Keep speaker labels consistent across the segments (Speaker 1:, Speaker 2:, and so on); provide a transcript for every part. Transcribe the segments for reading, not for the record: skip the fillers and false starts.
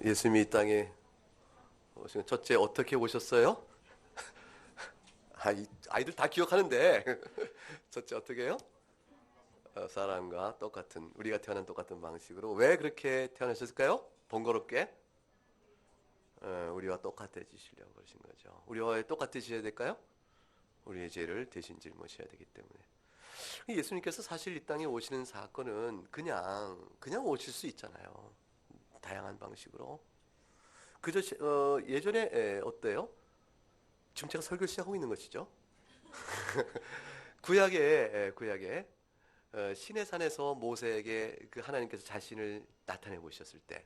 Speaker 1: 예수님이 이 땅에 오신 첫째 어떻게 오셨어요? 아이들 다 기억하는데 첫째 어떻게 해요? 사람과 똑같은 우리가 태어난 똑같은 방식으로 왜 그렇게 태어나셨을까요? 번거롭게 우리와 똑같아지시려고 그러신 거죠. 우리와 똑같아지셔야 될까요? 우리의 죄를 대신 짊어셔야 되기 때문에 예수님께서 사실 이 땅에 오시는 사건은 그냥 오실 수 있잖아요. 다양한 방식으로. 그저 예전에 어때요? 지금 제가 설교를 시작하고 있는 것이죠. 구약에 시내산에서 모세에게 그 하나님께서 자신을 나타내 보셨을 때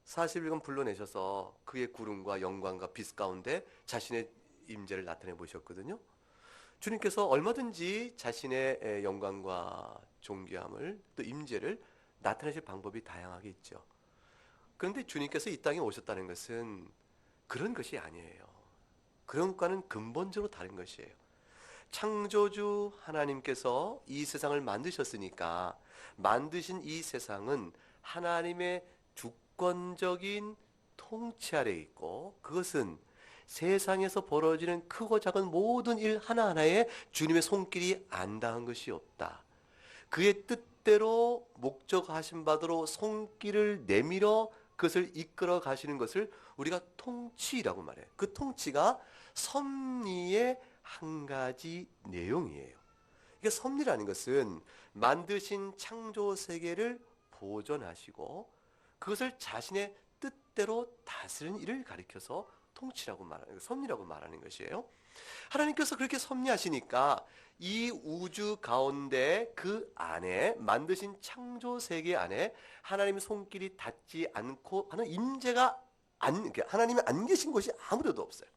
Speaker 1: 40일간 불러내셔서 그의 구름과 영광과 빛 가운데 자신의 임재를 나타내 보셨거든요. 주님께서 얼마든지 자신의 영광과 존귀함을 또 임재를 나타내실 방법이 다양하게 있죠. 그런데 주님께서 이 땅에 오셨다는 것은 그런 것이 아니에요. 그런 것과는 근본적으로 다른 것이에요. 창조주 하나님께서 이 세상을 만드셨으니까 만드신 이 세상은 하나님의 주권적인 통치 아래에 있고 그것은 세상에서 벌어지는 크고 작은 모든 일 하나하나에 주님의 손길이 안 닿은 것이 없다. 그의 뜻대로 목적하신 바대로 손길을 내밀어 그것을 이끌어 가시는 것을 우리가 통치라고 말해요. 그 통치가 섭리의 한 가지 내용이에요. 이게 섭리라는 것은 만드신 창조 세계를 보존하시고 그것을 자신의 뜻대로 다스리는 일을 가리켜서 통치라고 말하는, 섭리라고 말하는 것이에요. 하나님께서 그렇게 섭리하시니까 이 우주 가운데 그 안에 만드신 창조 세계 안에 하나님의 손길이 닿지 않고 하는 임재가 하나님이 안 계신 곳이 아무데도 없어요.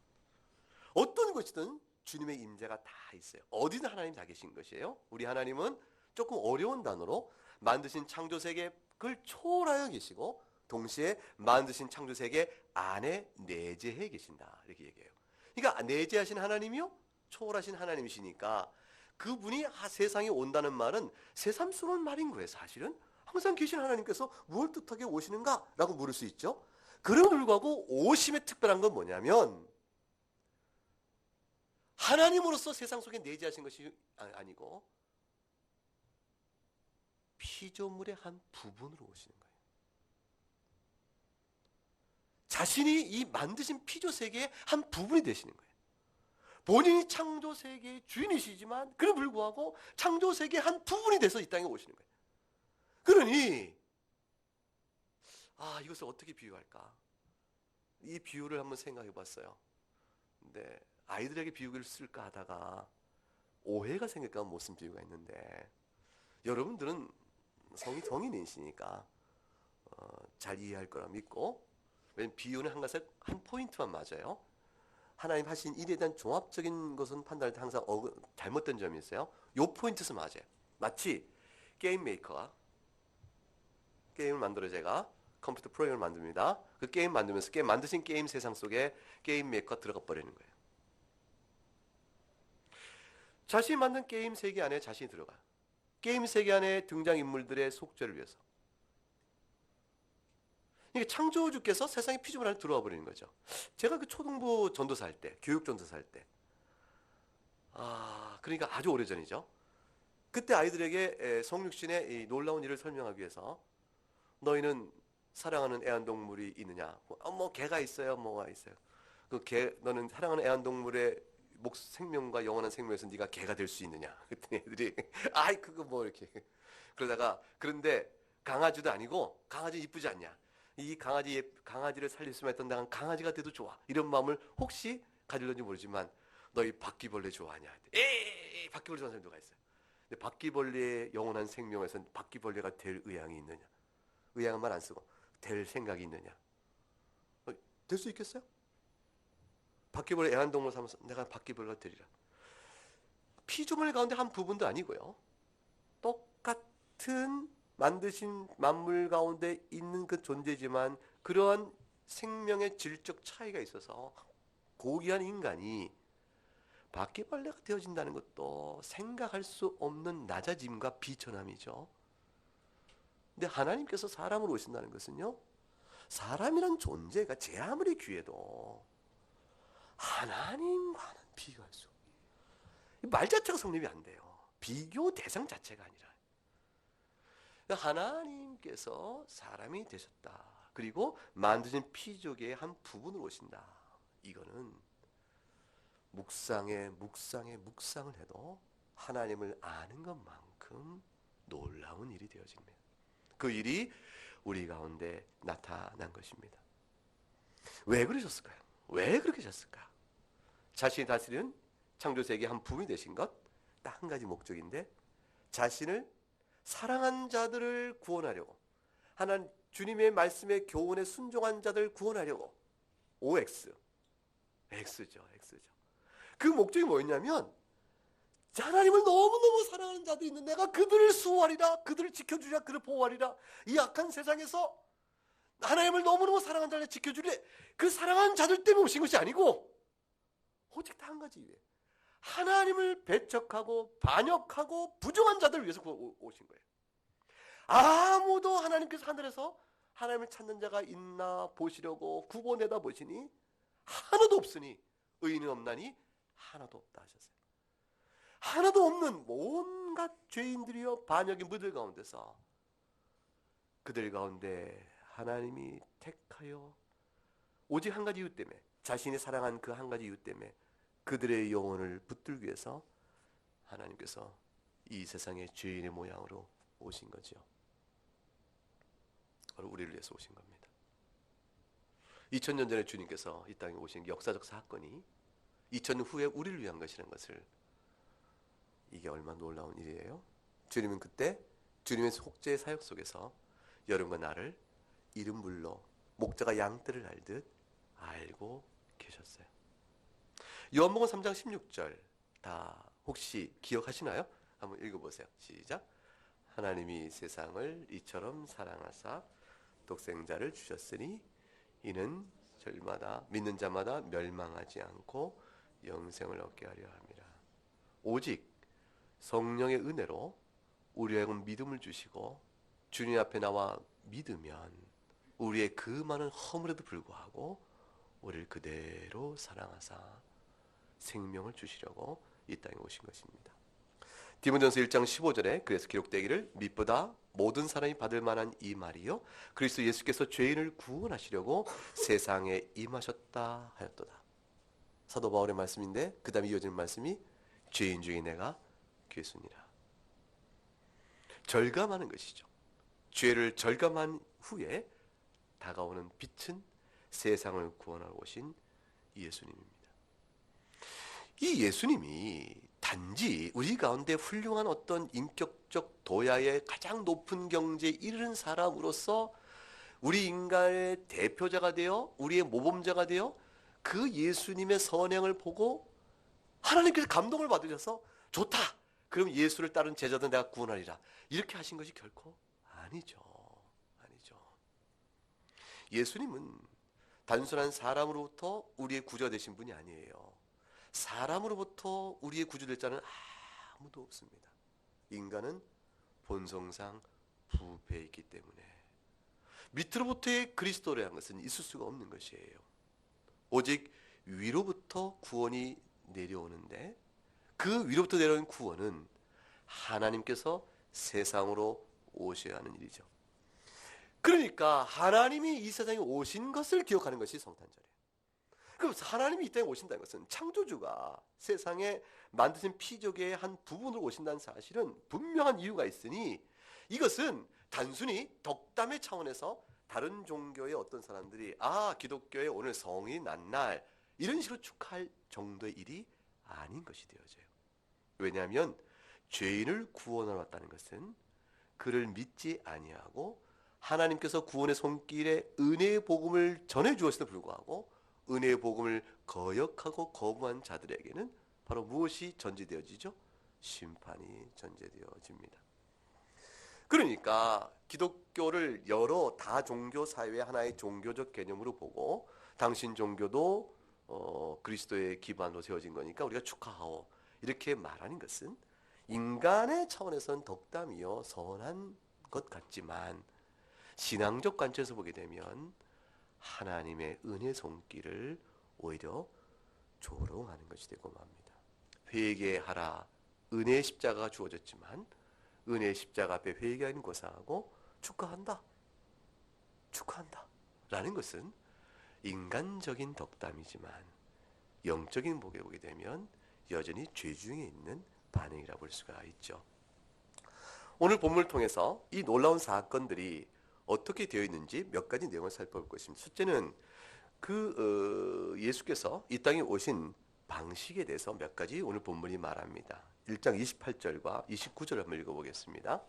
Speaker 1: 어떤 것이든 주님의 임재가 다 있어요. 어디든 하나님 다 계신 것이에요. 우리 하나님은 조금 어려운 단어로 만드신 창조 세계 그걸 초월하여 계시고 동시에 만드신 창조 세계 안에 내재해 계신다. 이렇게 얘기해요. 그러니까 내재하신 하나님이요? 초월하신 하나님이시니까 그분이 세상에 온다는 말은 새삼스러운 말인 거예요. 사실은 항상 계신 하나님께서 무엇 뜻하게 오시는가? 라고 물을 수 있죠. 그럼에도 불구하고 오심의 특별한 건 뭐냐면 하나님으로서 세상 속에 내재하신 것이 아니고 피조물의 한 부분으로 오시는 거예요. 자신이 이 만드신 피조 세계의 한 부분이 되시는 거예요. 본인이 창조 세계의 주인이시지만 그럼에도 불구하고 창조 세계의 한 부분이 돼서 이 땅에 오시는 거예요. 그러니 이것을 어떻게 비유할까? 이 비유를 한번 생각해 봤어요. 근데 아이들에게 비유를 쓸까 하다가 오해가 생길까 못 쓴 비유가 있는데 여러분들은 성인이시니까 잘 이해할 거라 믿고 왜냐면 비유는 한 포인트만 맞아요. 하나님 하신 일에 대한 종합적인 것은 판단할 때 항상 잘못된 점이 있어요. 요 포인트에서 맞아요. 마치 게임 메이커가 게임을 만들어 제가 컴퓨터 프로그램을 만듭니다. 그 게임 만들면서 만드신 게임 세상 속에 게임 메이커가 들어가 버리는 거예요. 자신이 만든 게임 세계 안에 자신이 들어가요. 게임 세계 안에 등장인물들의 속죄를 위해서. 이게 창조주께서 세상의 피조물 안에 들어와 버리는 거죠. 제가 그 초등부 전도사 할 때, 교육 전도사 할 때, 그러니까 아주 오래전이죠. 그때 아이들에게 성육신의 이 놀라운 일을 설명하기 위해서 너희는 사랑하는 애완동물이 있느냐? 뭐 개가 있어요, 뭐가 있어요. 너는 사랑하는 애완동물의 생명과 영원한 생명에서 네가 개가 될 수 있느냐? 그랬더니 애들이 그거 뭐 이렇게 그런데 강아지도 아니고 강아지 이쁘지 않냐? 이 강아지를 살릴 수만 있던 난 강아지가 돼도 좋아. 이런 마음을 혹시 가질런지 모르지만 너희 바퀴벌레 좋아하냐? 에이 바퀴벌레 좋아하는 사람 누가 있어요? 근데 바퀴벌레의 영원한 생명에서 바퀴벌레가 될 의향이 있느냐? 의향은 말 안 쓰고 될 생각이 있느냐? 될 수 있겠어요? 바퀴벌레 애완동물 삼아서 내가 바퀴벌레가 되리라. 피조물 가운데 한 부분도 아니고요. 똑같은 만드신 만물 가운데 있는 그 존재지만 그러한 생명의 질적 차이가 있어서 고귀한 인간이 바퀴벌레가 되어진다는 것도 생각할 수 없는 낮아짐과 비천함이죠. 근데 하나님께서 사람으로 오신다는 것은요. 사람이란 존재가 제 아무리 귀해도 하나님과는 비교할 수 없어요. 말 자체가 성립이 안 돼요. 비교 대상 자체가 아니라 하나님께서 사람이 되셨다. 그리고 만드신 피조계의 한 부분으로 오신다. 이거는 묵상을 해도 하나님을 아는 것만큼 놀라운 일이 되어집니다. 그 일이 우리 가운데 나타난 것입니다. 왜 그러셨을까요? 왜 그렇게 하셨을까? 자신이 다스리는 창조세계의 한 부분이 되신 것, 딱 한 가지 목적인데, 자신을 사랑한 자들을 구원하려고, 하나님 주님의 말씀에 교훈에 순종한 자들을 구원하려고, OX, X죠. 그 목적이 뭐였냐면, 하나님을 너무너무 사랑하는 자들이 있는 내가 그들을 수호하리라, 그들을 지켜주리라, 그들을 보호하리라. 이 악한 세상에서 하나님을 너무너무 사랑하는 자를 지켜주리라. 그 사랑하는 자들 때문에 오신 것이 아니고 오직 다 한 가지 위해 하나님을 배척하고 반역하고 부정한 자들을 위해서 오신 거예요. 아무도 하나님께서 하늘에서 하나님을 찾는 자가 있나 보시려고 굽어내다 보시니 하나도 없으니 의인은 없나니 하나도 없다 하셨어요. 하나도 없는 온갖 죄인들이여 반역의 무들 가운데서 그들 가운데 하나님이 택하여 오직 한 가지 이유 때문에, 자신이 사랑한 그 한 가지 이유 때문에 그들의 영혼을 붙들기 위해서 하나님께서 이 세상의 죄인의 모양으로 오신 거죠. 바로 우리를 위해서 오신 겁니다. 2000년 전에 주님께서 이 땅에 오신 역사적 사건이 2000년 후에 우리를 위한 것이라는 것을, 이게 얼마나 놀라운 일이에요. 주님은 그때 주님의 속죄의 사역 속에서 여러분과 나를 이름 불러 목자가 양떼를 알듯 알고 계셨어요. 요한복음 3장 16절 다 혹시 기억하시나요? 한번 읽어보세요. 시작. 하나님이 세상을 이처럼 사랑하사 독생자를 주셨으니 이는 저희마다 믿는 자마다 멸망하지 않고 영생을 얻게 하려 함이라. 오직 성령의 은혜로 우리에게 믿음을 주시고 주님 앞에 나와 믿으면 우리의 그 많은 허물에도 불구하고 우리를 그대로 사랑하사 생명을 주시려고 이 땅에 오신 것입니다. 디모데전서 1장 15절에 그래서 기록되기를 믿보다 모든 사람이 받을 만한 이 말이요 그리스도 예수께서 죄인을 구원하시려고 세상에 임하셨다 하였도다. 사도 바울의 말씀인데 그 다음에 이어지는 말씀이 죄인 중에 내가 괴순이라. 절감하는 것이죠. 죄를 절감한 후에 다가오는 빛은 세상을 구원하러 오신 예수님입니다. 이 예수님이 단지 우리 가운데 훌륭한 어떤 인격적 도야의 가장 높은 경지에 이르는 사람으로서 우리 인간의 대표자가 되어 우리의 모범자가 되어 그 예수님의 선행을 보고 하나님께서 감동을 받으셔서 좋다, 그럼 예수를 따른 제자들 내가 구원하리라, 이렇게 하신 것이 결코 아니죠. 예수님은 단순한 사람으로부터 우리의 구주가 되신 분이 아니에요. 사람으로부터 우리의 구주될 자는 아무도 없습니다. 인간은 본성상 부패해 있기 때문에 밑으로부터의 그리스도라는 것은 있을 수가 없는 것이에요. 오직 위로부터 구원이 내려오는데 그 위로부터 내려오는 구원은 하나님께서 세상으로 오셔야 하는 일이죠. 그러니까 하나님이 이 세상에 오신 것을 기억하는 것이 성탄절이에요. 그럼 하나님이 이 땅에 오신다는 것은 창조주가 세상에 만드신 피조계의 한 부분으로 오신다는 사실은 분명한 이유가 있으니 이것은 단순히 덕담의 차원에서 다른 종교의 어떤 사람들이 기독교의 오늘 성이 난 날 이런 식으로 축하할 정도의 일이 아닌 것이 되어져요. 왜냐하면 죄인을 구원하러 왔다는 것은 그를 믿지 아니하고 하나님께서 구원의 손길에 은혜의 복음을 전해주었음에도 불구하고 은혜의 복음을 거역하고 거부한 자들에게는 바로 무엇이 전제되어지죠? 심판이 전제되어집니다. 그러니까 기독교를 여러 다종교 사회의 하나의 종교적 개념으로 보고 당신 종교도 그리스도의 기반으로 세워진 거니까 우리가 축하하오, 이렇게 말하는 것은 인간의 차원에서는 덕담이요 선한 것 같지만 신앙적 관점에서 보게 되면 하나님의 은혜 손길을 오히려 조롱하는 것이 되고 맙니다. 회개하라. 은혜의 십자가가 주어졌지만 은혜의 십자가 앞에 회개하는 고사하고 축하한다. 축하한다. 라는 것은 인간적인 덕담이지만 영적인 복에 보게 되면 여전히 죄 중에 있는 반응이라 볼 수가 있죠. 오늘 본문을 통해서 이 놀라운 사건들이 어떻게 되어 있는지 몇 가지 내용을 살펴볼 것입니다. 첫째는 예수께서 이 땅에 오신 방식에 대해서 몇 가지 오늘 본문이 말합니다. 1장 28절과 29절을 한번 읽어보겠습니다.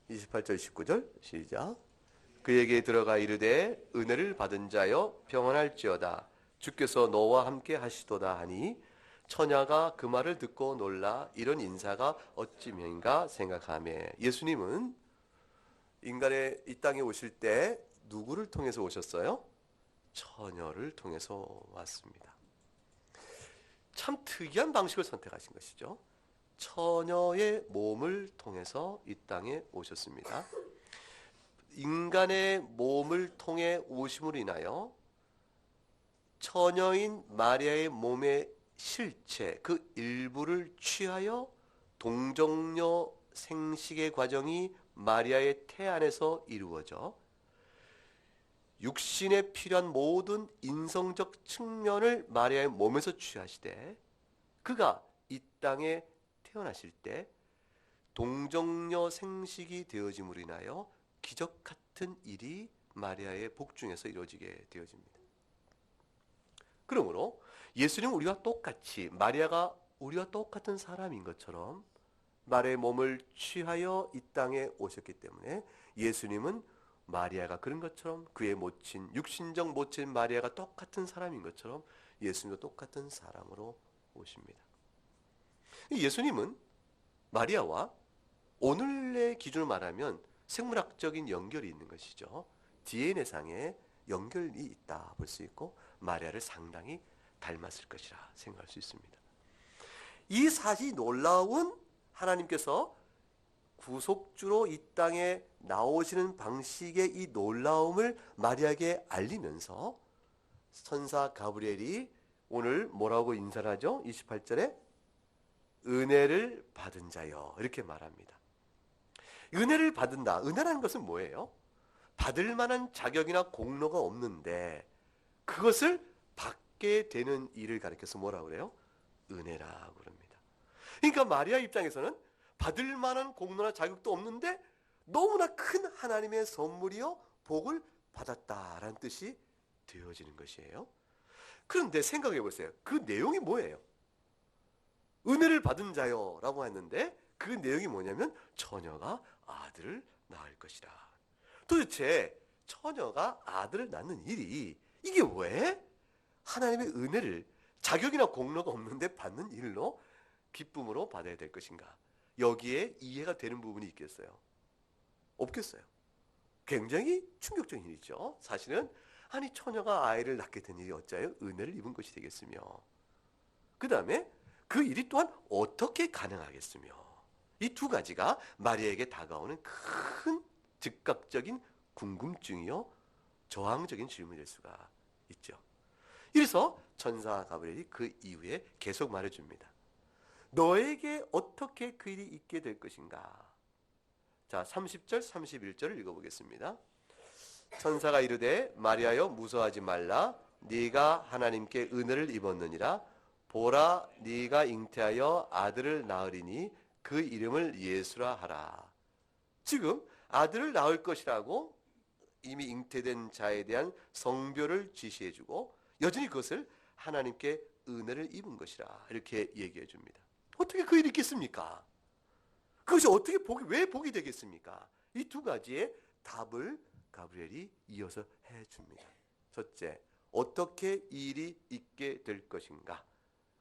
Speaker 1: 28절 29절 시작. 그에게 들어가 이르되 은혜를 받은 자여 평안할지어다. 주께서 너와 함께 하시도다 하니 처녀가 그 말을 듣고 놀라 이런 인사가 어찌면인가 생각하며 예수님은 인간의 이 땅에 오실 때 누구를 통해서 오셨어요? 처녀를 통해서 왔습니다. 참 특이한 방식을 선택하신 것이죠. 처녀의 몸을 통해서 이 땅에 오셨습니다. 인간의 몸을 통해 오심으로 인하여 처녀인 마리아의 몸의 실체, 그 일부를 취하여 동정녀 생식의 과정이 마리아의 태 안에서 이루어져 육신에 필요한 모든 인성적 측면을 마리아의 몸에서 취하시되 그가 이 땅에 태어나실 때 동정녀 생식이 되어짐으로 인하여 기적 같은 일이 마리아의 복중에서 이루어지게 되어집니다. 그러므로 예수님은 우리와 똑같이 마리아가 우리와 똑같은 사람인 것처럼 마리아의 몸을 취하여 이 땅에 오셨기 때문에 예수님은 마리아가 그런 것처럼 그의 모친 육신적 모친 마리아가 똑같은 사람인 것처럼 예수님도 똑같은 사람으로 오십니다. 예수님은 마리아와 오늘의 기준을 말하면 생물학적인 연결이 있는 것이죠. DNA상의 연결이 있다 볼 수 있고 마리아를 상당히 닮았을 것이라 생각할 수 있습니다. 이 사실이 놀라운 하나님께서 구속주로 이 땅에 나오시는 방식의 이 놀라움을 마리아에게 알리면서 천사 가브리엘이 오늘 뭐라고 인사를 하죠? 28절에 은혜를 받은 자여 이렇게 말합니다. 은혜를 받은다. 은혜라는 것은 뭐예요? 받을 만한 자격이나 공로가 없는데 그것을 받게 되는 일을 가리켜서 뭐라고 그래요? 은혜라고 그럽니다. 그러니까 마리아 입장에서는 받을 만한 공로나 자격도 없는데 너무나 큰 하나님의 선물이요 복을 받았다라는 뜻이 되어지는 것이에요. 그런데 생각해 보세요. 그 내용이 뭐예요? 은혜를 받은 자요 라고 했는데 그 내용이 뭐냐면 처녀가 아들을 낳을 것이라. 도대체 처녀가 아들을 낳는 일이 이게 왜 하나님의 은혜를 자격이나 공로가 없는데 받는 일로 기쁨으로 받아야 될 것인가? 여기에 이해가 되는 부분이 있겠어요? 없겠어요. 굉장히 충격적인 일이죠. 사실은 아니 처녀가 아이를 낳게 된 일이 어째요? 은혜를 입은 것이 되겠으며 그 다음에 그 일이 또한 어떻게 가능하겠으며 이 두 가지가 마리아에게 다가오는 큰 즉각적인 궁금증이요 저항적인 질문이 될 수가 있죠. 이래서 천사 가브리엘이 그 이후에 계속 말해줍니다. 너에게 어떻게 그 일이 있게 될 것인가? 자, 30절 31절을 읽어보겠습니다. 천사가 이르되 마리아여 무서워하지 말라. 네가 하나님께 은혜를 입었느니라. 보라 네가 잉태하여 아들을 낳으리니 그 이름을 예수라 하라. 지금 아들을 낳을 것이라고 이미 잉태된 자에 대한 성별을 지시해주고 여전히 그것을 하나님께 은혜를 입은 것이라 이렇게 얘기해 줍니다. 어떻게 그 일이 있겠습니까? 그것이 어떻게 왜 복이 되겠습니까? 이 두 가지의 답을 가브리엘이 이어서 해줍니다. 첫째, 어떻게 이 일이 있게 될 것인가?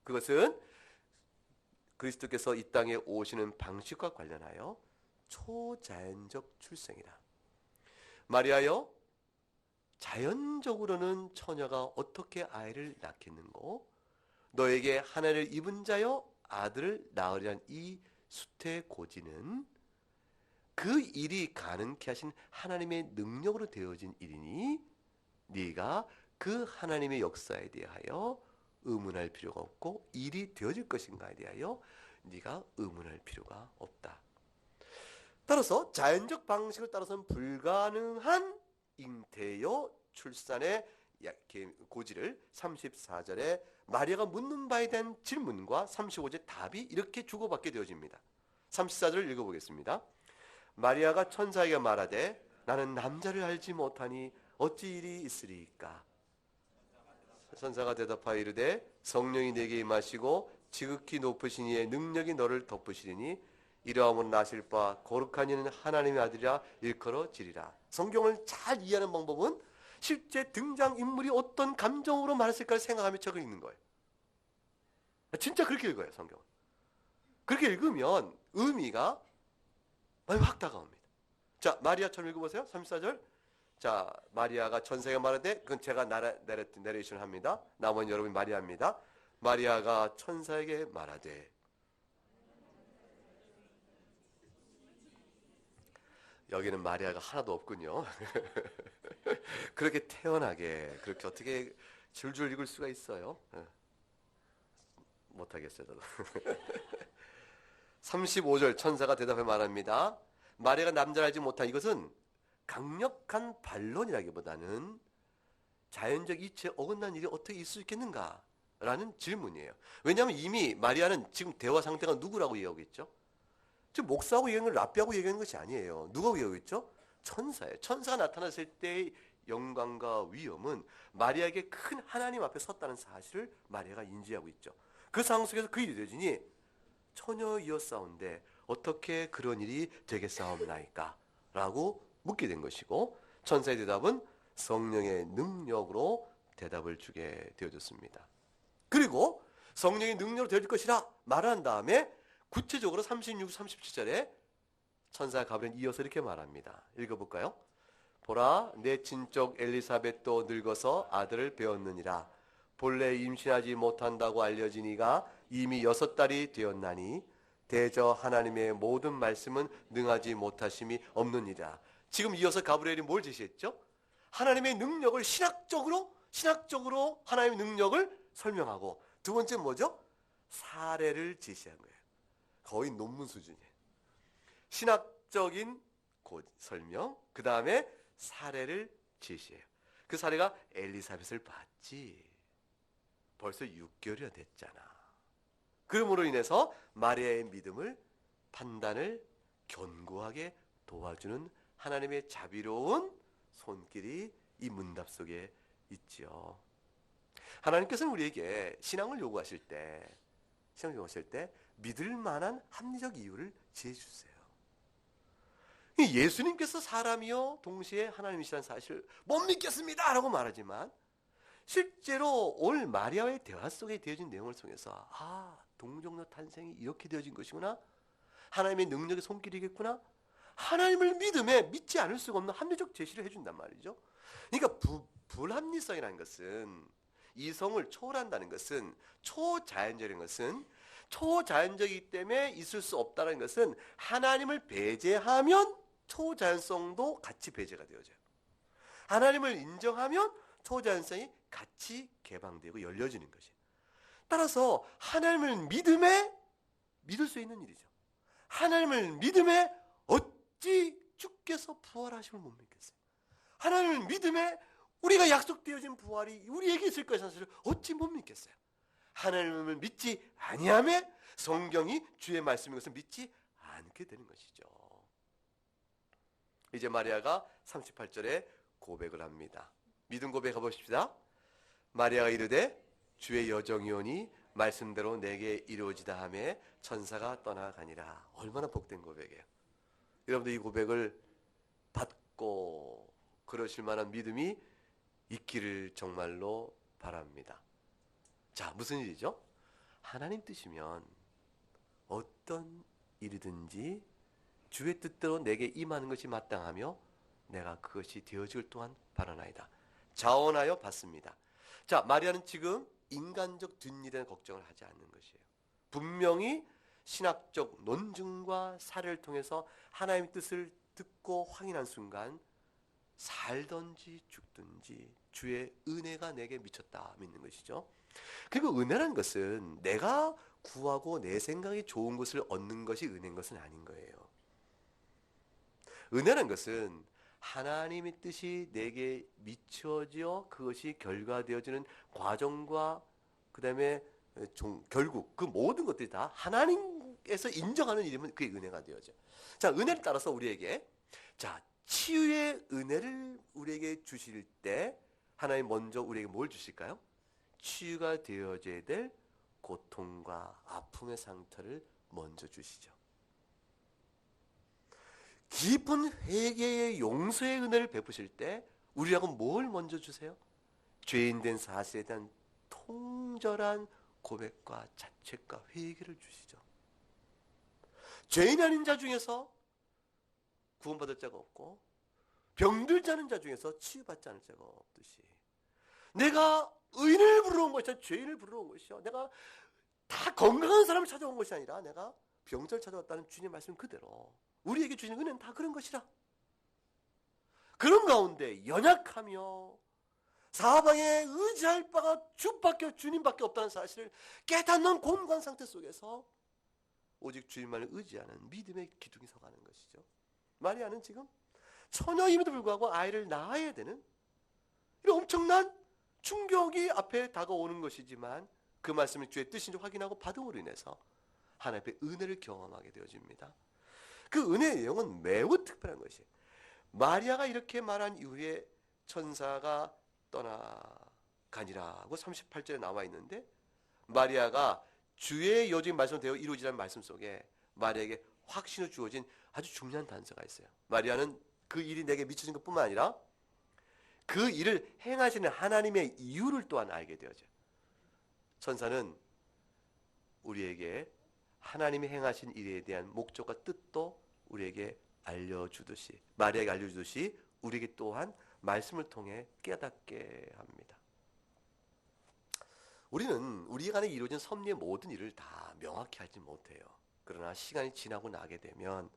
Speaker 1: 그것은 그리스도께서 이 땅에 오시는 방식과 관련하여 초자연적 출생이다. 마리아여, 자연적으로는 처녀가 어떻게 아이를 낳겠는고 너에게 하나를 입은 자여 아들을 낳으리란 이 수태고지는 그 일이 가능케 하신 하나님의 능력으로 되어진 일이니 네가 그 하나님의 역사에 대하여 의문할 필요가 없고 일이 되어질 것인가에 대하여 네가 의문할 필요가 없다. 따라서 자연적 방식을 따라서는 불가능한 잉태요 출산의 고지를 34절에 마리아가 묻는 바에 대한 질문과 35절 답이 이렇게 주고받게 되어집니다. 34절을 읽어보겠습니다. 마리아가 천사에게 말하되 나는 남자를 알지 못하니 어찌 일이 있으리이까. 천사가 대답하여 이르되 성령이 내게 임하시고 지극히 높으신 이의 능력이 너를 덮으시리니 이러함은 나실 바 거룩한 이는 하나님의 아들이라 일컬어지리라. 성경을 잘 이해하는 방법은 실제 등장인물이 어떤 감정으로 말했을까를 생각하며 적어 읽는 거예요. 진짜 그렇게 읽어요, 성경은. 그렇게 읽으면 의미가 많이 확 다가옵니다. 자, 마리아처럼 읽어보세요. 34절. 자, 마리아가 천사에게 말하되, 그건 제가 내레이션 합니다. 나머지 여러분이 마리아입니다. 마리아가 천사에게 말하되, 여기는 마리아가 하나도 없군요. 그렇게 태연하게, 그렇게 어떻게 줄줄 읽을 수가 있어요? 못하겠어요, 저도. 35절 천사가 대답해 말합니다. 마리아가 남자를 알지 못한 이것은 강력한 반론이라기보다는 자연적 이치에 어긋난 일이 어떻게 있을 수 있겠는가? 라는 질문이에요. 왜냐하면 이미 마리아는 지금 대화 상태가 누구라고 얘기하고 있죠? 지금 목사하고 얘기하는 건 랍비하고 얘기하는 것이 아니에요. 누가 얘기하고 있죠? 천사예요. 천사가 나타났을 때의 영광과 위엄은 마리아에게 큰 하나님 앞에 섰다는 사실을 마리아가 인지하고 있죠. 그 상황 속에서 그 일이 되지니 처녀이었사온데 어떻게 그런 일이 되겠사옵나이까? 라고 묻게 된 것이고 천사의 대답은 성령의 능력으로 대답을 주게 되어졌습니다. 그리고 성령의 능력으로 되어질 것이라 말한 다음에 구체적으로 36, 37절에 천사 가브리엘은 이어서 이렇게 말합니다. 읽어볼까요? 보라, 내 친족 엘리사벳도 늙어서 아들을 배웠느니라. 본래 임신하지 못한다고 알려진 이가 이미 6달이 되었나니 대저 하나님의 모든 말씀은 능하지 못하심이 없느니라. 지금 이어서 가브리엘이 뭘 제시했죠? 하나님의 능력을 신학적으로 하나님의 능력을 설명하고 두 번째 뭐죠? 사례를 제시한 거예요. 거의 논문 수준이에요. 신학적인 설명, 그 다음에 사례를 제시해요. 그 사례가 엘리사벳을 봤지. 벌써 6개월이나 됐잖아. 그러므로 인해서 마리아의 믿음을, 판단을 견고하게 도와주는 하나님의 자비로운 손길이 이 문답 속에 있죠. 하나님께서는 우리에게 신앙을 요구하실 때 믿을 만한 합리적 이유를 제시해주세요. 예수님께서 사람이요 동시에 하나님이시라는 사실을 못 믿겠습니다 라고 말하지만 실제로 오늘 마리아와의 대화 속에 되어진 내용을 통해서 동정녀 탄생이 이렇게 되어진 것이구나, 하나님의 능력의 손길이겠구나, 하나님을 믿지 않을 수가 없는 합리적 제시를 해준단 말이죠. 그러니까 불합리성이라는 것은, 이성을 초월한다는 것은, 초자연적인 것은, 초자연적이기 때문에 있을 수 없다는 것은 하나님을 배제하면 초자연성도 같이 배제가 되어져요. 하나님을 인정하면 초자연성이 같이 개방되고 열려지는 것이에요. 따라서 하나님을 믿을 수 있는 일이죠. 하나님을 믿음에 어찌 주께서 부활하심을 못 믿겠어요? 하나님을 믿음에 우리가 약속되어진 부활이 우리에게 있을 것이라는 사실을 어찌 못 믿겠어요? 하나님을 믿지 아니하며 성경이 주의 말씀인 것을 믿지 않게 되는 것이죠. 이제 마리아가 38절에 고백을 합니다. 믿음 고백해 보십시다. 마리아가 이르되 주의 여정이오니 말씀대로 내게 이루어지다 하며 천사가 떠나가니라. 얼마나 복된 고백이에요. 여러분들 이 고백을 받고 그러실 만한 믿음이 있기를 정말로 바랍니다. 자, 무슨 일이죠? 하나님 뜻이면 어떤 일이든지 주의 뜻대로 내게 임하는 것이 마땅하며 내가 그것이 되어질 또한 바라나이다. 자원하여 받습니다. 자, 마리아는 지금 인간적 뒷일에 대한 걱정을 하지 않는 것이에요. 분명히 신학적 논증과 사례를 통해서 하나님의 뜻을 듣고 확인한 순간 살든지 죽든지 주의 은혜가 내게 미쳤다 믿는 것이죠. 그리고 은혜라는 것은 내가 구하고 내 생각이 좋은 것을 얻는 것이 은혜인 것은 아닌 거예요. 은혜라는 것은 하나님의 뜻이 내게 미쳐져 그것이 결과되어지는 과정과 그 다음에 결국 그 모든 것들이 다 하나님께서 인정하는 일이면 그게 은혜가 되어져. 자, 은혜를 따라서 우리에게 자 치유의 은혜를 우리에게 주실 때 하나님 먼저 우리에게 뭘 주실까요? 치유가 되어져야 될 고통과 아픔의 상태를 먼저 주시죠. 깊은 회개의 용서의 은혜를 베푸실 때 우리라고 뭘 먼저 주세요? 죄인된 사실에 대한 통절한 고백과 자책과 회개를 주시죠. 죄인 아닌 자 중에서 구원받을 자가 없고 병들지 않은 자 중에서 치유받지 않을 자가 없듯이 내가 의인을 부르러 온 것이 아니라 죄인을 부르러 온 것이요, 내가 다 건강한 사람을 찾아온 것이 아니라 내가 병자를 찾아왔다는 주님의 말씀 그대로 우리에게 주시는 은혜는 다 그런 것이라. 그런 가운데 연약하며 사방에 의지할 바가 주님밖에 없다는 사실을 깨닫는 공고한 상태 속에서 오직 주님만을 의지하는 믿음의 기둥이 서가는 것이죠. 마리아는 지금 처녀임에도 불구하고 아이를 낳아야 되는 이런 엄청난 충격이 앞에 다가오는 것이지만 그 말씀을 주의 뜻인지 확인하고 받음으로 인해서 하나님의 은혜를 경험하게 되어집니다. 그 은혜의 내용은 매우 특별한 것이에요. 마리아가 이렇게 말한 이후에 천사가 떠나가니라고 38절에 나와 있는데, 마리아가 주의 여주인 말씀대로 이루어지라는 말씀 속에 마리아에게 확신을 주어진 아주 중요한 단서가 있어요. 마리아는 그 일이 내게 미쳐진 것뿐만 아니라 그 일을 행하시는 하나님의 이유를 또한 알게 되어져요. 천사는 우리에게 하나님이 행하신 일에 대한 목적과 뜻도 우리에게 알려주듯이, 마리아에게 알려주듯이 우리에게 또한 말씀을 통해 깨닫게 합니다. 우리는 우리 안에 이루어진 섭리의 모든 일을 다 명확히 알지 못해요. 그러나 시간이 지나고 나게 되면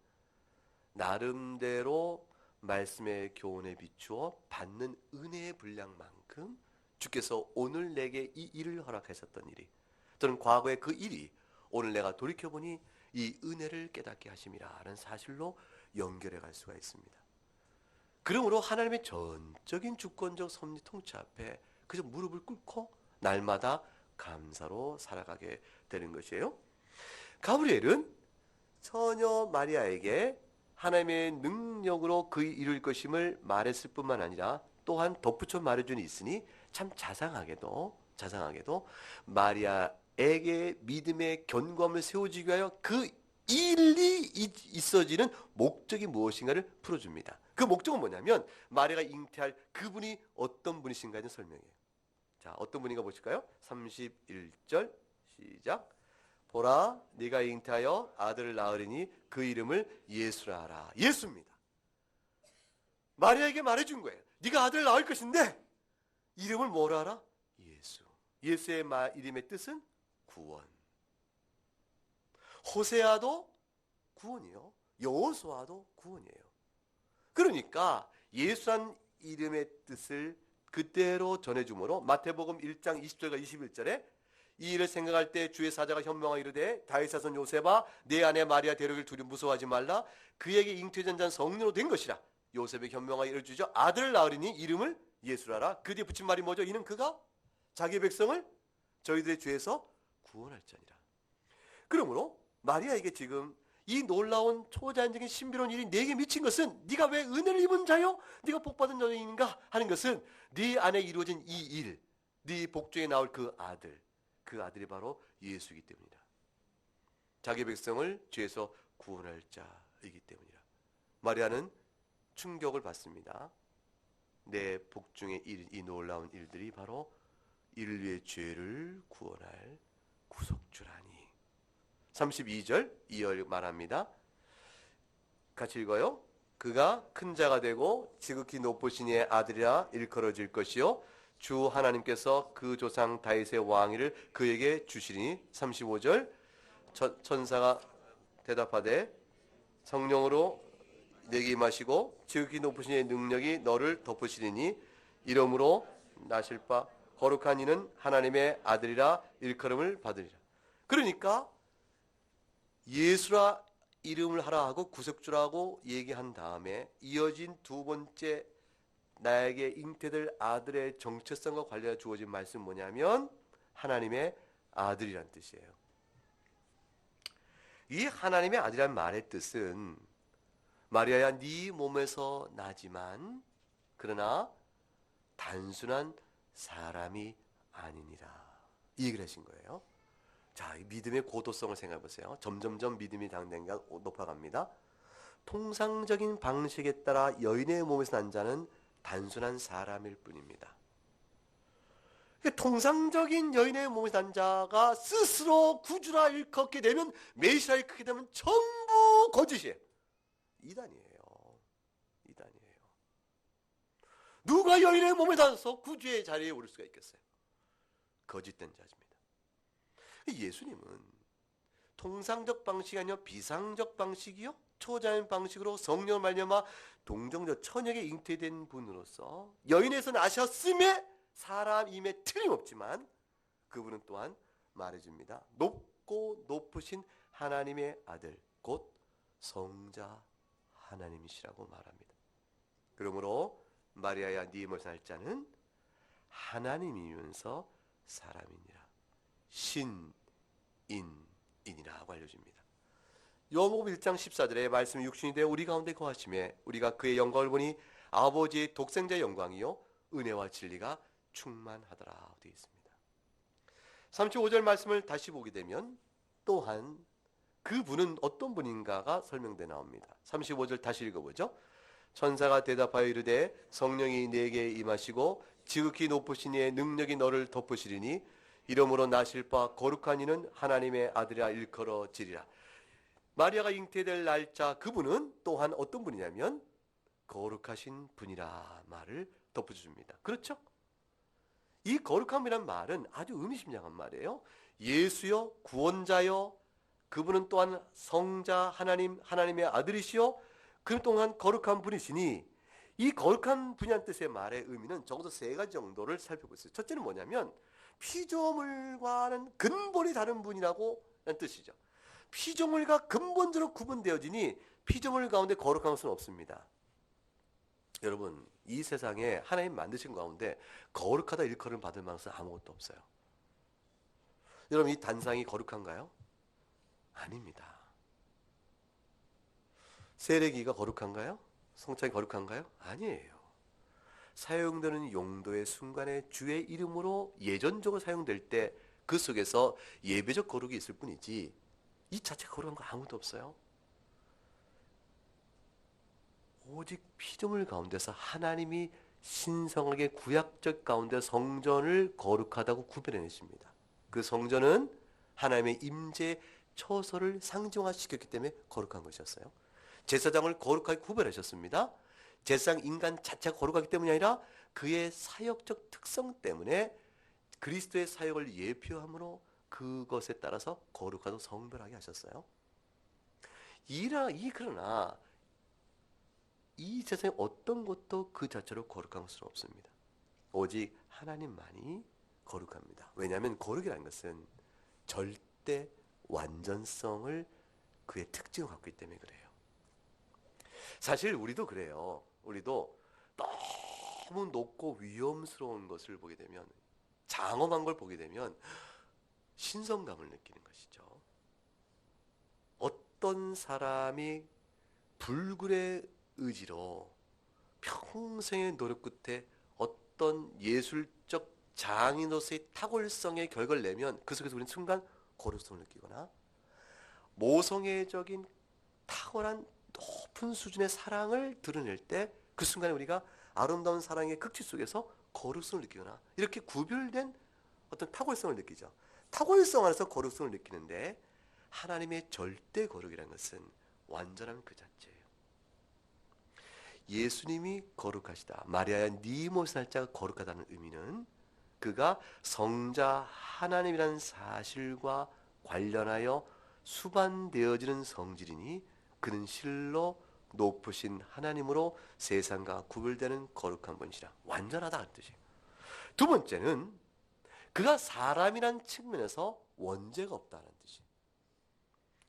Speaker 1: 나름대로 말씀의 교훈에 비추어 받는 은혜의 분량만큼 주께서 오늘 내게 이 일을 허락하셨던 일이, 또는 과거의 그 일이 오늘 내가 돌이켜보니 이 은혜를 깨닫게 하심이라는 사실로 연결해 갈 수가 있습니다. 그러므로 하나님의 전적인 주권적 섭리 통치 앞에 그저 무릎을 꿇고 날마다 감사로 살아가게 되는 것이에요. 가브리엘은 처녀 마리아에게 하나님의 능력으로 그 이룰 것임을 말했을 뿐만 아니라 또한 덧붙여 말해주니 있으니 참 자상하게도 마리아에게 믿음의 견고함을 세워주기 위하여 그 일이 있어지는 목적이 무엇인가를 풀어줍니다. 그 목적은 뭐냐면 마리아가 잉태할 그분이 어떤 분이신가에 설명해요. 자, 어떤 분인가 보실까요? 31절 시작. 보라, 네가 잉태하여 아들을 낳으리니 그 이름을 예수라 하라. 예수입니다. 마리아에게 말해준 거예요. 네가 아들을 낳을 것인데 이름을 뭐라 하라? 예수. 예수의 이름의 뜻은 구원. 호세아도 구원이요, 여호수아도 구원이에요. 그러니까 예수란 이름의 뜻을 그대로 전해주므로 마태복음 1장 20절과 21절에 이 일을 생각할 때 주의 사자가 현명하여 이르되 다윗 자손 요셉아, 내 아내 마리아 데려오기를 두려 무서워하지 말라. 그에게 잉태된 자는 성령으로 된 것이라. 요셉에게 현명하여 이를 주죠. 아들을 낳으리니 이름을 예수라라. 그 뒤에 붙인 말이 뭐죠? 이는 그가 자기 백성을 저희들의 죄에서 구원할 자니라. 그러므로 마리아에게 지금 이 놀라운 초자연적인 신비로운 일이 내게 미친 것은 네가 왜 은혜를 입은 자요? 네가 복받은 자인가? 하는 것은 네 안에 이루어진 이 일, 네 복중에 나올 그 아들이 바로 예수이기 때문이다. 자기 백성을 죄에서 구원할 자이기 때문이라. 마리아는 충격을 받습니다. 내 복중의 이 놀라운 일들이 바로 인류의 죄를 구원할 구속주라니. 32절 이어 말합니다. 같이 읽어요. 그가 큰 자가 되고 지극히 높으신 이의 아들이라 일컬어질 것이요 주 하나님께서 그 조상 다윗의 왕위를 그에게 주시리니. 35절 천사가 대답하되 성령으로 내게 임하시고 지극히 높으신 이의 능력이 너를 덮으시리니 이러므로 나실 바 거룩한 이는 하나님의 아들이라 일컬음을 받으리라. 그러니까 예수라 이름을 하라 하고 구속주라고 얘기한 다음에 이어진 두 번째 나에게 잉태될 아들의 정체성과 관련해 주어진 말씀은 뭐냐면 하나님의 아들이란 뜻이에요. 이 하나님의 아들이란 말의 뜻은 마리아야 네 몸에서 나지만 그러나 단순한 사람이 아니니라 이 얘기를 하신 거예요. 자, 이 믿음의 고도성을 생각해 보세요. 점점점 믿음이 당대가 높아갑니다. 통상적인 방식에 따라 여인의 몸에서 난 자는 단순한 사람일 뿐입니다. 통상적인 여인의 몸에서 난 자가 스스로 구주라 일컫게 되면 메시아라 일컫게 되면 전부 거짓이에요. 이단이에요. 이단이에요. 누가 여인의 몸에 나서 구주의 자리에 오를 수가 있겠어요? 거짓된 자입니다. 예수님은 통상적 방식이 아니라 비상적 방식이요 초자연 방식으로 성령을 말미암아 동정적 천역에 잉태된 분으로서 여인에서 나셨음에 사람임에 틀림없지만 그분은 또한 말해줍니다. 높고 높으신 하나님의 아들 곧 성자 하나님이시라고 말합니다. 그러므로 마리아야 네 몸에서 날 자는 하나님이면서 사람이니라. 신인이라고 알려줍니다. 요한복음 1장 14절에 말씀이 육신이 되어 우리 가운데 거하심에 우리가 그의 영광을 보니 아버지의 독생자의 영광이요 은혜와 진리가 충만하더라 되어 있습니다. 35절 말씀을 다시 보게 되면 또한 그분은 어떤 분인가가 설명되어 나옵니다. 35절 다시 읽어보죠. 천사가 대답하여 이르되 성령이 네게 임하시고 지극히 높으신 이의 능력이 너를 덮으시리니 이러므로 나실 바 거룩한 이는 하나님의 아들이라 일컬어지리라. 마리아가 잉태될 날짜 그분은 또한 어떤 분이냐면 거룩하신 분이라 말을 덮어줍니다. 그렇죠? 이 거룩함이란 말은 아주 의미심장한 말이에요. 예수여 구원자여 그분은 또한 성자 하나님 하나님의 아들이시여 그 또한 거룩한 분이시니 이 거룩한 분이라는 뜻의 말의 의미는 적어도 세 가지 정도를 살펴보고 있어요. 첫째는 뭐냐면 피조물과는 근본이 다른 분이라고 하는 뜻이죠. 피조물과 근본적으로 구분되어지니 피조물 가운데 거룩한 것은 없습니다. 여러분 이 세상에 하나님 만드신 가운데 거룩하다 일컬음 받을 만한 것은 아무것도 없어요. 여러분 이 단상이 거룩한가요? 아닙니다. 세례기가 거룩한가요? 성찬이 거룩한가요? 아니에요. 사용되는 용도의 순간에 주의 이름으로 예전적으로 사용될 때 그 속에서 예배적 거룩이 있을 뿐이지 이 자체가 거룩한 거 아무것도 없어요. 오직 피조물 가운데서 하나님이 신성하게 구약적 가운데 성전을 거룩하다고 구별해내십니다. 그 성전은 하나님의 임재 처소를 상징화시켰기 때문에 거룩한 것이었어요. 제사장을 거룩하게 구별하셨습니다. 제사장 인간 자체가 거룩하기 때문이 아니라 그의 사역적 특성 때문에 그리스도의 사역을 예표함으로 그것에 따라서 거룩하고 성별하게 하셨어요. 그러나 이 세상에 어떤 것도 그 자체로 거룩한 것은 없습니다. 오직 하나님만이 거룩합니다. 왜냐하면 거룩이라는 것은 절대 완전성을 그의 특징을 갖고 있기 때문에 그래요. 사실 우리도 그래요. 우리도 너무 높고 위험스러운 것을 보게 되면 장엄한 걸 보게 되면 신성감을 느끼는 것이죠. 어떤 사람이 불굴의 의지로 평생의 노력 끝에 어떤 예술적 장인으로서의 탁월성의 결과를 내면 그 속에서 우리는 순간 거룩성을 느끼거나 모성애적인 탁월한 높은 수준의 사랑을 드러낼 때 그 순간에 우리가 아름다운 사랑의 극치 속에서 거룩성을 느끼거나 이렇게 구별된 어떤 탁월성을 느끼죠. 탁월성 안에서 거룩성을 느끼는데 하나님의 절대 거룩이라는 것은 완전한 그 자체예요. 예수님이 거룩하시다. 마리아야 네 몸에서 날 자가 거룩하다는 의미는 그가 성자 하나님이라는 사실과 관련하여 수반되어지는 성질이니 그는 실로 높으신 하나님으로 세상과 구별되는 거룩한 분이시라. 완전하다 그 뜻이에요. 두 번째는 그가 사람이란 측면에서 원죄가 없다는 뜻이에요.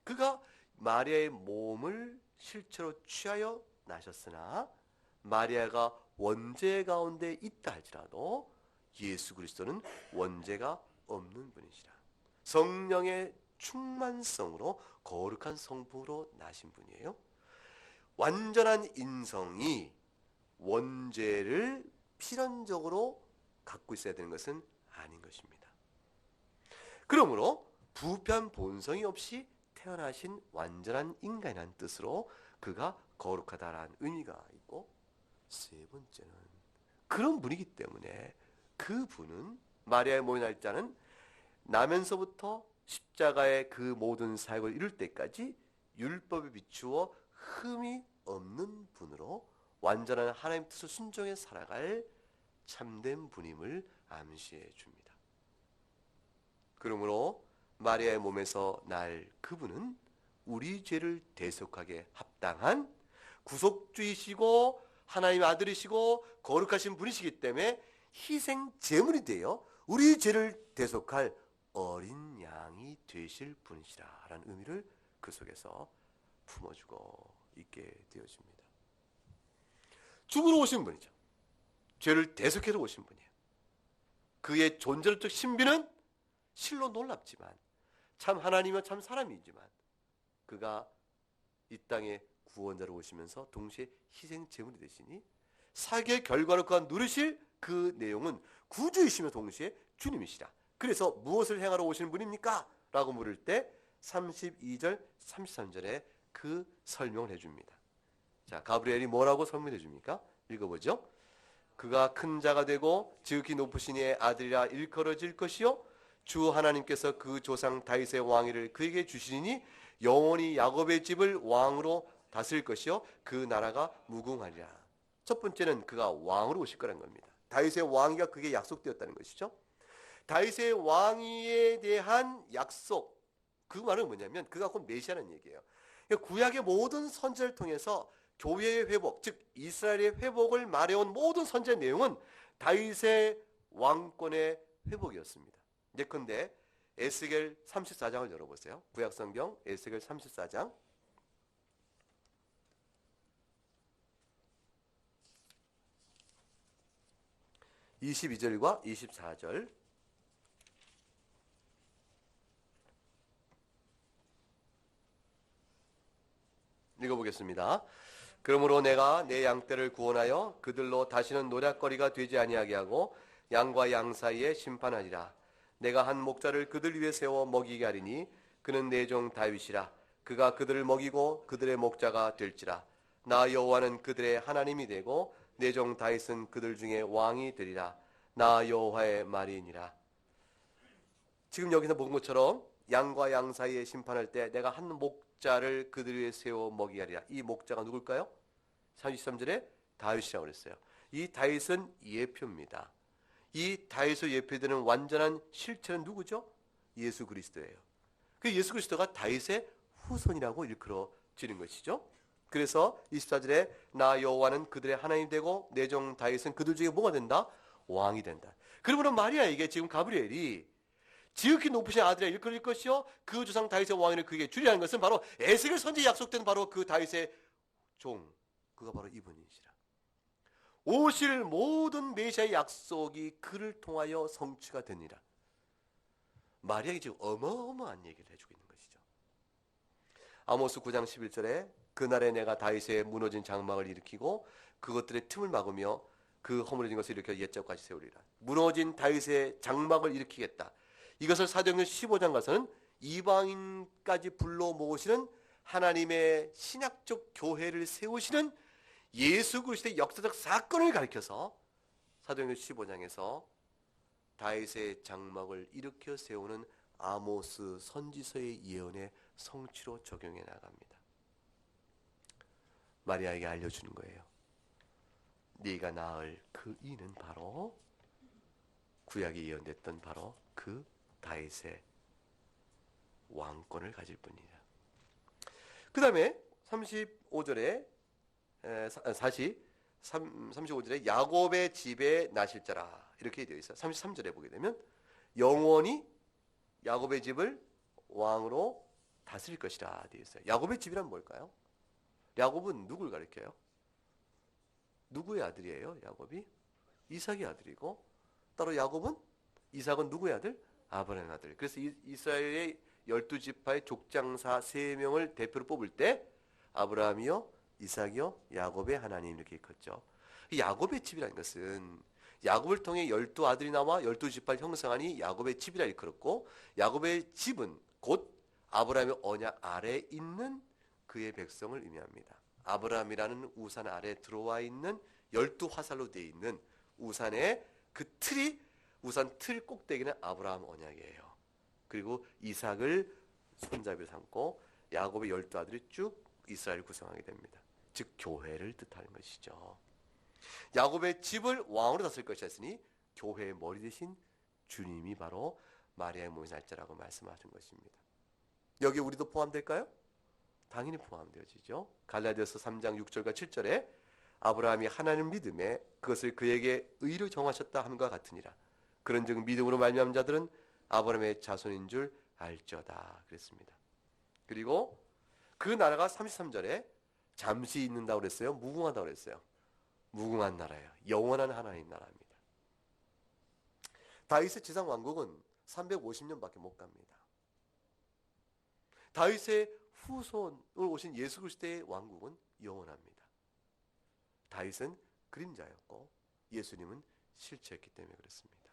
Speaker 1: 그가 마리아의 몸을 실체로 취하여 나셨으나 마리아가 원죄 가운데 있다 할지라도 예수 그리스도는 원죄가 없는 분이시라. 성령의 충만성으로 거룩한 성품으로 나신 분이에요. 완전한 인성이 원죄를 필연적으로 갖고 있어야 되는 것은 아닌 것입니다. 그러므로 부패한 본성이 없이 태어나신 완전한 인간이라는 뜻으로 그가 거룩하다라는 의미가 있고, 세 번째는 그런 분이기 때문에 그분은 마리아의 몸의 날짜는 나면서부터 십자가의 그 모든 사역을 이룰 때까지 율법에 비추어 흠이 없는 분으로 완전한 하나님 뜻을 순종해 살아갈 참된 분임을 암시해 줍니다. 그러므로 마리아의 몸에서 날 그분은 우리 죄를 대속하게 합당한 구속주이시고 하나님의 아들이시고 거룩하신 분이시기 때문에 희생 제물이 되어 우리 죄를 대속할 어린 양이 되실 분이시라라는 의미를 그 속에서 품어주고 있게 되어집니다. 죽으러 오신 분이죠. 죄를 대속해서 오신 분이에요. 그의 존재적 신비는 실로 놀랍지만 참 하나님이며 참 사람이지만 그가 이 땅에 구원자로 오시면서 동시에 희생 제물이 되시니 사기의 결과로 그가 누리실 그 내용은 구주이시며 동시에 주님이시라. 그래서 무엇을 행하러 오시는 분입니까? 라고 물을 때 32절 33절에 그 설명을 해줍니다. 자, 가브리엘이 뭐라고 설명해 줍니까? 읽어보죠. 그가 큰 자가 되고 지극히 높으신 이의 아들이라 일컬어질 것이요 주 하나님께서 그 조상 다윗의 왕위를 그에게 주시니 영원히 야곱의 집을 왕으로 다스릴 것이요 그 나라가 무궁하리라. 첫 번째는 그가 왕으로 오실 거라는 겁니다. 다윗의 왕위가 그게 약속되었다는 것이죠. 다윗의 왕위에 대한 약속, 그 말은 뭐냐면 그가 곧 메시아라는 얘기예요. 구약의 모든 선지자를 통해서 교회의 회복, 즉 이스라엘의 회복을 말해온 모든 선지자의 내용은 다윗의 왕권의 회복이었습니다. 예컨대 에스겔 34장을 열어보세요. 구약성경 에스겔 34장 22절과 24절 읽어보겠습니다. 그러므로 내가 내 양떼를 구원하여 그들로 다시는 노략거리가 되지 아니하게 하고 양과 양 사이에 심판하리라. 내가 한 목자를 그들 위에 세워 먹이게 하리니 그는 내 종 다윗이라. 그가 그들을 먹이고 그들의 목자가 될지라. 나 여호와는 그들의 하나님이 되고 내 종 다윗은 그들 중에 왕이 되리라. 나 여호와의 말이니라. 지금 여기서 본 것처럼 양과 양 사이에 심판할 때 내가 한 목자를 그들 위에 세워 먹이게 하리라. 이 목자가 누굴까요? 33절에 다윗이라고 그랬어요. 이 다윗은 예표입니다. 이 다윗을 예표되는 완전한 실체는 누구죠? 예수 그리스도예요. 그 예수 그리스도가 다윗의 후손이라고 일컬어지는 것이죠. 그래서 24절에 나 여호와는 그들의 하나님 되고 내 종 다윗은 그들 중에 뭐가 된다? 왕이 된다. 그러므로 마리아에게 지금 가브리엘이 지극히 높으신 아들이라 일컬을 것이요 그 조상 다윗의 왕위를 그에게 주리라는 것은 바로 에스겔 선지에 약속된 바로 그 다윗의 종, 그가 바로 이분이시라. 오실 모든 메시아의 약속이 그를 통하여 성취가 되니라. 마리아에게 지금 어마어마한 얘기를 해주고 있는 것이죠. 아모스 9장 11절에 그날에 내가 다윗의 무너진 장막을 일으키고 그것들의 틈을 막으며 그 허물어진 것을 일으켜 옛적까지 세우리라. 무너진 다윗의 장막을 일으키겠다. 이것을 사도행전 15장 가서는 이방인까지 불러 모으시는 하나님의 신약적 교회를 세우시는 예수 그리스도의 역사적 사건을 가리켜서 사도행전 15장에서 다윗의 장막을 일으켜 세우는 아모스 선지서의 예언의 성취로 적용해 나갑니다. 마리아에게 알려주는 거예요. 네가 낳을 그 이는 바로 구약에 예언됐던 바로 그 다윗의 왕권을 가질 뿐이다. 그 다음에 35절에 35절에 야곱의 집에 나실 자라 이렇게 되어 있어요. 33절에 보게 되면 영원히 야곱의 집을 왕으로 다스릴 것이라 되어 있어요. 야곱의 집이란 뭘까요? 야곱은 누굴 가리켜요? 누구의 아들이에요? 야곱이? 이삭의 아들이고, 따로 야곱은 이삭은 누구의 아들? 아브라함의 아들. 그래서 이스라엘의 12지파의 족장사 3명을 대표로 뽑을 때 아브라함이요, 이삭이요, 야곱의 하나님 이렇게 일컫죠. 야곱의 집이라는 것은 야곱을 통해 12아들이 나와 12지파를 형성하니 야곱의 집이라 일컬었고, 야곱의 집은 곧 아브라함의 언약 아래에 있는 그의 백성을 의미합니다. 아브라함이라는 우산 아래 들어와 있는 12화살로 되어 있는 우산의 그 틀이, 우산 틀 꼭대기는 아브라함 언약이에요. 그리고 이삭을 손잡이로 삼고 야곱의 12아들이 쭉 이스라엘을 구성하게 됩니다. 즉 교회를 뜻하는 것이죠. 야곱의 집을 왕으로 다스릴 것이라 했으니 교회의 머리 대신 주님이 바로 마리아의 몸의 날짜라고 말씀하신 것입니다. 여기 우리도 포함될까요? 당연히 포함되어지죠. 갈라디아서 3장 6절과 7절에 아브라함이 하나님을 믿음에 그것을 그에게 의로 정하셨다 함과 같으니라. 그런즉 믿음으로 말미암은 자들은 아브라함의 자손인 줄 알죠다 그랬습니다. 그리고 그 나라가 33절에 잠시 있는다고 그랬어요? 무궁하다고 그랬어요? 무궁한 나라예요. 영원한 하나님 나라입니다. 다윗의 지상 왕국은 350년밖에 못 갑니다. 다윗의 후손으로 오신 예수 그리스도의 왕국은 영원합니다. 다윗은 그림자였고 예수님은 실체였기 때문에 그렇습니다.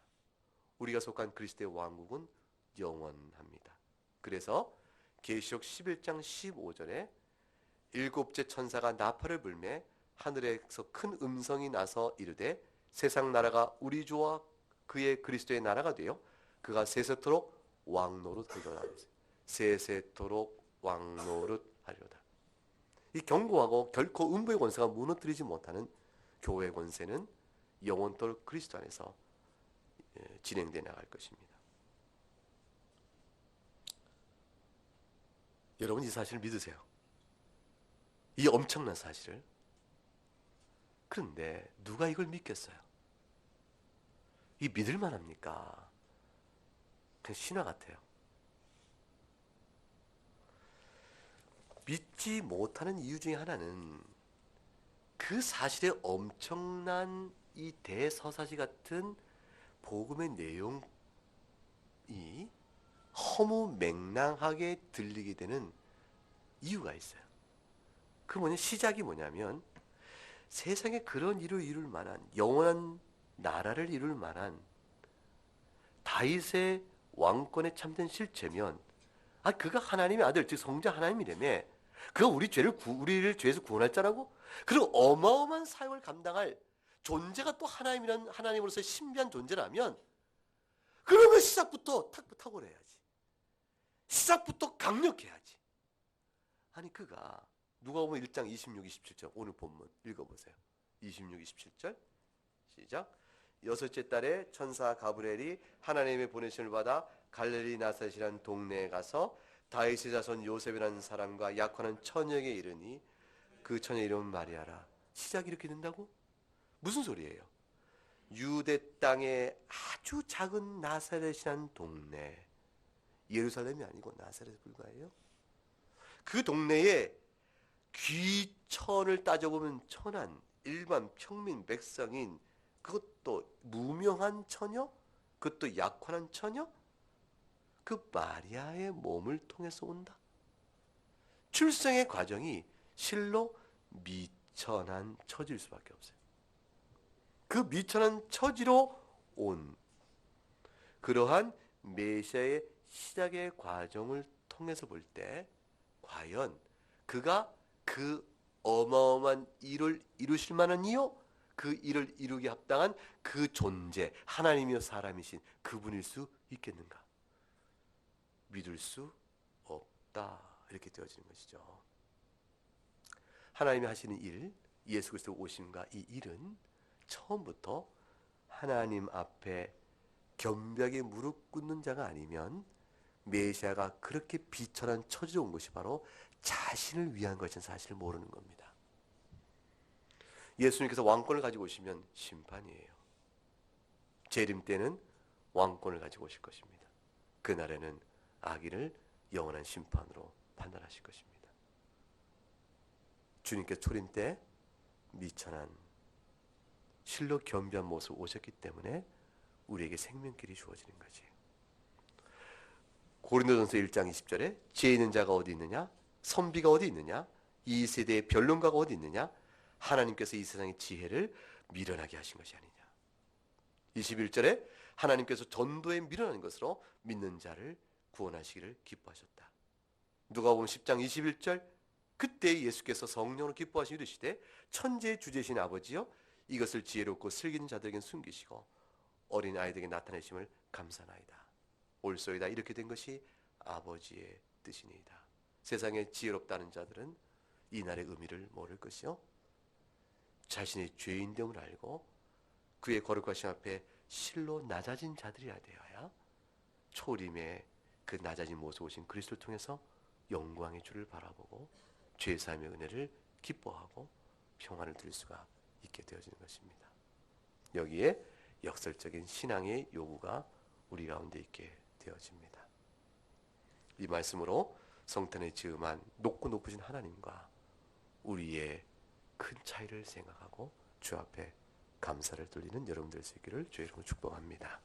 Speaker 1: 우리가 속한 그리스도의 왕국은 영원합니다. 그래서 계시록 11장 15절에 일곱째 천사가 나팔을 불매 하늘에서 큰 음성이 나서 이르되 세상 나라가 우리 주와 그의 그리스도의 나라가 되어 그가 세세토록 왕노릇하리로다. 세세토록 왕노릇하리로다. 이 견고하고 결코 음부의 권세가 무너뜨리지 못하는 교회의 권세는 영원토록 그리스도 안에서 진행되어 나갈 것입니다. 여러분 이 사실을 믿으세요. 이 엄청난 사실을. 그런데 누가 이걸 믿겠어요? 이 믿을 만합니까? 그냥 신화 같아요. 믿지 못하는 이유 중에 하나는 그 사실의 엄청난 이 대서사시 같은 복음의 내용이 허무맹랑하게 들리게 되는 이유가 있어요. 그 시작이 뭐냐면 세상에 그런 일을 이룰 만한 영원한 나라를 이룰 만한 다윗의 왕권에 참된 실체면 그가 하나님의 아들 즉 성자 하나님이라며 그가 우리를 죄에서 구원할 자라고 그리고 어마어마한 사역을 감당할 존재가 또 하나님으로서의 신비한 존재라면 그러면 시작부터 탁월해야지. 시작부터 강력해야지. 아니 그가 누가 보면 1장 26, 27절 오늘 본문 읽어보세요. 26, 27절 시작. 여섯째 달에 천사 가브리엘이 하나님의 보내심을 받아 갈릴리 나사렛이라는 동네에 가서 다윗의 자손 요셉이라는 사람과 약혼한 처녀에게 이르니 그 처녀 이름은 마리아라. 시작이 이렇게 된다고? 무슨 소리예요? 유대 땅에 아주 작은 나사렛이라는 동네, 예루살렘이 아니고 나사렛 불가예요. 그 동네에 귀천을 따져보면 천한 일반 평민 백성인 그것도 무명한 처녀, 그것도 약혼한 처녀, 그 마리아의 몸을 통해서 온다. 출생의 과정이 실로 미천한 처지일 수밖에 없어요. 그 미천한 처지로 온 그러한 메시아의 시작의 과정을 통해서 볼 때 과연 그가 그 어마어마한 일을 이루실 만한 이요? 그 일을 이루기 합당한 그 존재, 하나님이여 사람이신 그분일 수 있겠는가? 믿을 수 없다. 이렇게 되어지는 것이죠. 하나님이 하시는 일, 예수 그리스도 오심과 이 일은 처음부터 하나님 앞에 겸비하게 무릎 꿇는 자가 아니면 메시아가 그렇게 비천한 처지로 온 것이 바로 자신을 위한 것인 사실을 모르는 겁니다. 예수님께서 왕권을 가지고 오시면 심판이에요. 재림 때는 왕권을 가지고 오실 것입니다. 그날에는 악인을 영원한 심판으로 판단하실 것입니다. 주님께서 초림 때 미천한 실로 겸비한 모습 오셨기 때문에 우리에게 생명길이 주어지는 거지. 고린도전서 1장 20절에 지혜 있는 자가 어디 있느냐? 선비가 어디 있느냐? 이 세대의 변론가가 어디 있느냐? 하나님께서 이 세상의 지혜를 미련하게 하신 것이 아니냐. 21절에 하나님께서 전도에 미련한 것으로 믿는 자를 구원하시기를 기뻐하셨다. 누가복음 10장 21절 그때 예수께서 성령으로 기뻐하시니 이르시되 천지의 주제신 아버지여 이것을 지혜롭고 슬기는 자들에게 숨기시고 어린 아이들에게 나타내심을 감사나이다. 옳소이다. 이렇게 된 것이 아버지의 뜻이니이다. 세상에 지혜롭다는 자들은 이날의 의미를 모를 것이요 자신의 죄인됨을 알고 그의 거룩하심 앞에 실로 낮아진 자들이라 되어야 초림의 그 낮아진 모습 오신 그리스도를 통해서 영광의 주를 바라보고 죄사함의 은혜를 기뻐하고 평안을 누릴 수가 있게 되어지는 것입니다. 여기에 역설적인 신앙의 요구가 우리 가운데 있게 되어집니다. 이 말씀으로 성탄에 즈음한 높고 높으신 하나님과 우리의 큰 차이를 생각하고 주 앞에 감사를 돌리는 여러분들 될 수 있기를 주의 이름으로 축복합니다.